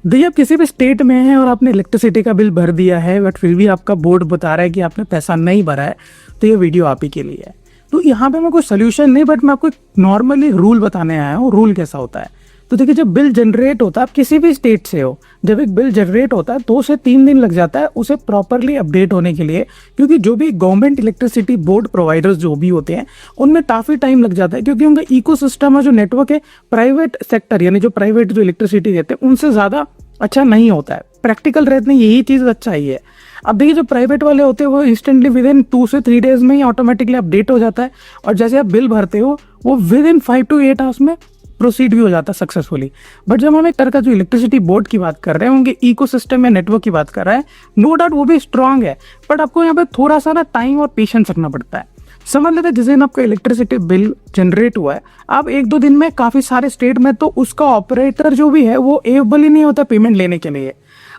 देखिए, आप किसी भी स्टेट में हैं और आपने इलेक्ट्रिसिटी का बिल भर दिया है बट फिर भी आपका बोर्ड बता रहा है कि आपने पैसा नहीं भरा है, तो ये वीडियो आप ही के लिए है। तो यहाँ पे मैं कोई सोल्यूशन नहीं, बट मैं आपको एक नॉर्मली रूल बताने आया हूँ। रूल कैसा होता है, तो देखिए, जब बिल जनरेट होता है, आप किसी भी स्टेट से हो, जब एक बिल जनरेट होता है 2 से 3 दिन लग जाता है उसे प्रॉपरली अपडेट होने के लिए, क्योंकि जो भी गवर्नमेंट इलेक्ट्रिसिटी बोर्ड प्रोवाइडर्स जो भी होते हैं उनमें काफ़ी टाइम लग जाता है, क्योंकि उनका इकोसिस्टम है, जो नेटवर्क है, प्राइवेट सेक्टर यानी जो प्राइवेट जो इलेक्ट्रिसिटी देते हैं उनसे ज़्यादा अच्छा नहीं होता है। प्रैक्टिकल रहते हैं, यही चीज़ अच्छा ही है। अब देखिए, जो प्राइवेट वाले होते हैं वो इंस्टेंटली विद इन 2 से 3 डेज में ही ऑटोमेटिकली अपडेट हो जाता है, और जैसे आप बिल भरते हो वो विद इन 5 to 8 आवर्स में प्रोसीड भी हो जाता है सक्सेसफुली। बट जब हम एक तरह का जो इलेक्ट्रिसिटी बोर्ड की बात कर रहे हैं, उनके इकोसिस्टम या नेटवर्क की बात कर रहे हैं, नो डाउट वो भी स्ट्रांग है, बट आपको यहाँ पे थोड़ा सा ना टाइम और पेशेंस रखना पड़ता है। समझ लेते हैं जिस दिन आपका इलेक्ट्रिसिटी बिल जनरेट हुआ है, आप 1-2 दिन में काफ़ी सारे स्टेट में तो उसका ऑपरेटर जो भी है वो एबल ही नहीं होता पेमेंट लेने के लिए।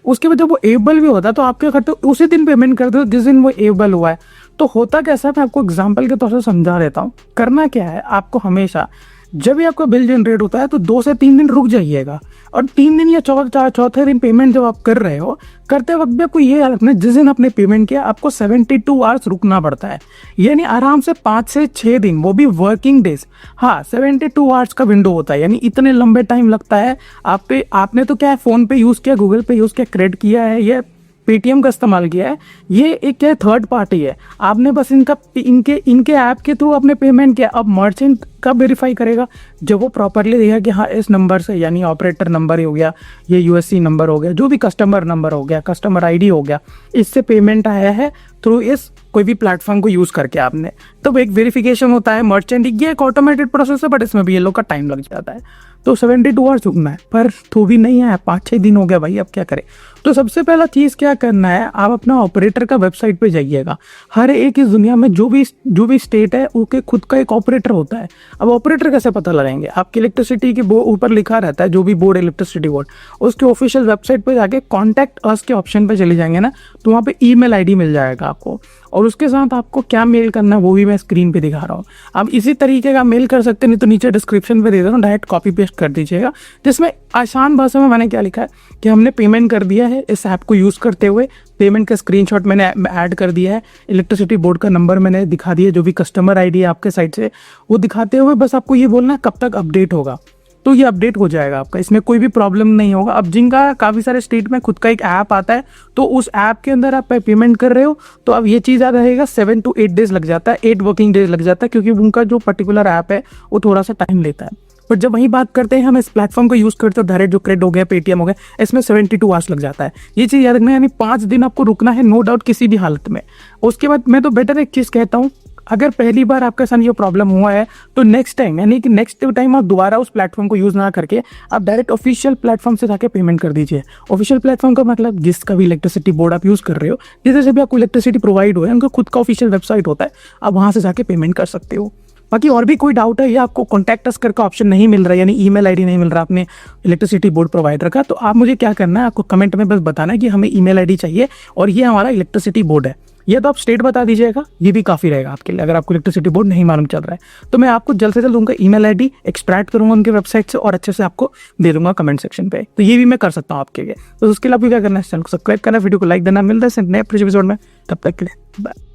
उसके बाद जब वो एबल भी होता है तो आप क्या करते हो, उसी दिन पेमेंट करते हो जिस दिन वो एबल हुआ है। तो होता कैसा है, मैं आपको एग्जाम्पल के तौर से समझा देता हूँ। करना क्या है, आपको हमेशा जब भी आपका बिल जनरेट होता है तो 2 से 3 दिन रुक जाइएगा, और 3 दिन या चौथे दिन पेमेंट जब आप कर रहे हो, करते वक्त भी आपको ये याद रखना है जिस दिन आपने पेमेंट किया आपको 72 आवर्स रुकना पड़ता है, यानी आराम से 5 से 6 दिन, वो भी वर्किंग डेज। हाँ, 72 आवर्स का विंडो होता है, यानी इतने लंबे टाइम लगता है। आपने तो क्या है, फ़ोन पे यूज़ किया, गूगल पे यूज़ किया, क्रेडिट किया है, ये पेटीएम का इस्तेमाल किया है, ये एक क्या है, थर्ड पार्टी है। आपने बस इनके ऐप के थ्रू आपने पेमेंट किया। अब मर्चेंट कब वेरीफाई करेगा, जब वो प्रॉपरली देगा कि हाँ इस नंबर से, यानी ऑपरेटर नंबर हो गया, ये यूएससी नंबर हो गया, जो भी कस्टमर नंबर हो गया, कस्टमर आईडी हो गया, इससे पेमेंट आया है थ्रू इस कोई भी प्लेटफॉर्म को यूज़ करके आपने, तब एक वेरिफिकेशन होता है मर्चेंट। ये एक ऑटोमेटेड प्रोसेस है, बट इसमें भी ये लोग का टाइम लग जाता है। तो 72 आवर्स रुकना है, पर तो भी नहीं है, 5-6 दिन हो गया भाई, अब क्या करें। तो सबसे पहला चीज़ क्या करना है, आप अपना ऑपरेटर का वेबसाइट पे जाइएगा। हर एक इस दुनिया में जो भी स्टेट है उसके खुद का एक ऑपरेटर होता है। अब ऑपरेटर कैसे पता लगाएंगे, आपकी इलेक्ट्रिसिटी के ऊपर लिखा रहता है, जो भी बोर्ड, इलेक्ट्रिसिटी बोर्ड, उसके ऑफिशियल वेबसाइट पे जाके कॉन्टैक्ट अस के ऑप्शन पे चले जाएंगे ना, तो वहाँ पे ईमेल आईडी मिल जाएगा आपको, और उसके साथ आपको क्या मेल करना है वो भी मैं स्क्रीन पे दिखा रहा हूँ। आप इसी तरीके का मेल कर सकते हैं, नहीं तो नीचे डिस्क्रिप्शन पे दे दे रहा हूँ, डायरेक्ट कॉपी पेस्ट कर दीजिएगा, जिसमें आसान भाषा में मैंने क्या लिखा है कि हमने पेमेंट कर दिया है इस ऐप को यूज़ करते हुए, पेमेंट का स्क्रीनशॉट मैंने ऐड कर दिया है, इलेक्ट्रिसिटी बोर्ड का नंबर मैंने दिखा दिया, जो भी कस्टमर आईडी है आपके साइड से वो दिखाते हुए बस आपको ये बोलना है कब तक अपडेट होगा, तो ये अपडेट हो जाएगा आपका, इसमें कोई भी प्रॉब्लम नहीं होगा। अब जिनका काफ़ी सारे स्टेट में खुद का एक ऐप आता है, तो उस ऐप के अंदर आप पेमेंट कर रहे हो, तो अब ये चीज़ याद रहेगा 7 to 8 डेज लग जाता है, 8 वर्किंग डेज लग जाता है, क्योंकि उनका जो पर्टिकुलर ऐप है वो थोड़ा सा टाइम लेता है। बट जब वही बात करते हैं, हम इस प्लेटफॉर्म को यूज़ करते हो, डायरेक्ट जो क्रेडिट हो गया, पेटीएम हो गया, इसमें 72 आवर्स लग जाता है। ये चीज़ याद रखना, यानी 5 दिन आपको रुकना है, नो डाउट, किसी भी हालत में। उसके बाद मैं तो बेटर एक चीज़ कहता हूँ, अगर पहली बार आपके साथ ये प्रॉब्लम हुआ है तो नेक्स्ट टाइम, यानी कि नेक्स्ट टाइम आप दोबारा उस प्लेटफॉर्म को यूज़ ना करके आप डायरेक्ट ऑफिशियल प्लेटफॉर्म से जाके पेमेंट कर दीजिए। ऑफिशियल प्लेटफॉर्म का मतलब जिसका भी इलेक्ट्रिसिटी बोर्ड आप यूज़ कर रहे हो, जिससे से भी आपको इलेक्ट्रिसिटी प्रोवाइड हो है, उनका खुद का ऑफिशियल वेबसाइट होता है, आप वहाँ से जाके पेमेंट कर सकते हो। बाकी और भी कोई डाउट है या आपको कॉन्टैक्ट अस करके ऑप्शन नहीं मिल रहा है, यानी ईमेल आईडी नहीं मिल रहा अपने इलेक्ट्रिसिटी बोर्ड प्रोवाइडर का, तो आप मुझे क्या करना है, आपको कमेंट में बस बताना है कि हमें ईमेल आईडी चाहिए और ये हमारा इलेक्ट्रिसिटी बोर्ड है। ये तो आप स्टेट बता दीजिएगा, ये भी काफ़ी रहेगा आपके लिए, अगर आपको इलेक्ट्रिसिटी बोर्ड नहीं मालूम चल रहा है। तो मैं आपको जल्द से जल्द उनका ईमेल आईडी एक्सट्रैक्ट करूंगा उनके वेबसाइट से और अच्छे से आपको दे दूंगा कमेंट सेक्शन पे। तो ये भी मैं कर सकता हूँ आपके लिए। तो उसके लिए आपको क्या करना है, चैनल को सब्सक्राइब करना, वीडियो को लाइक देना। मिलता है नए एपिसोड में, तब तक के लिए बाय।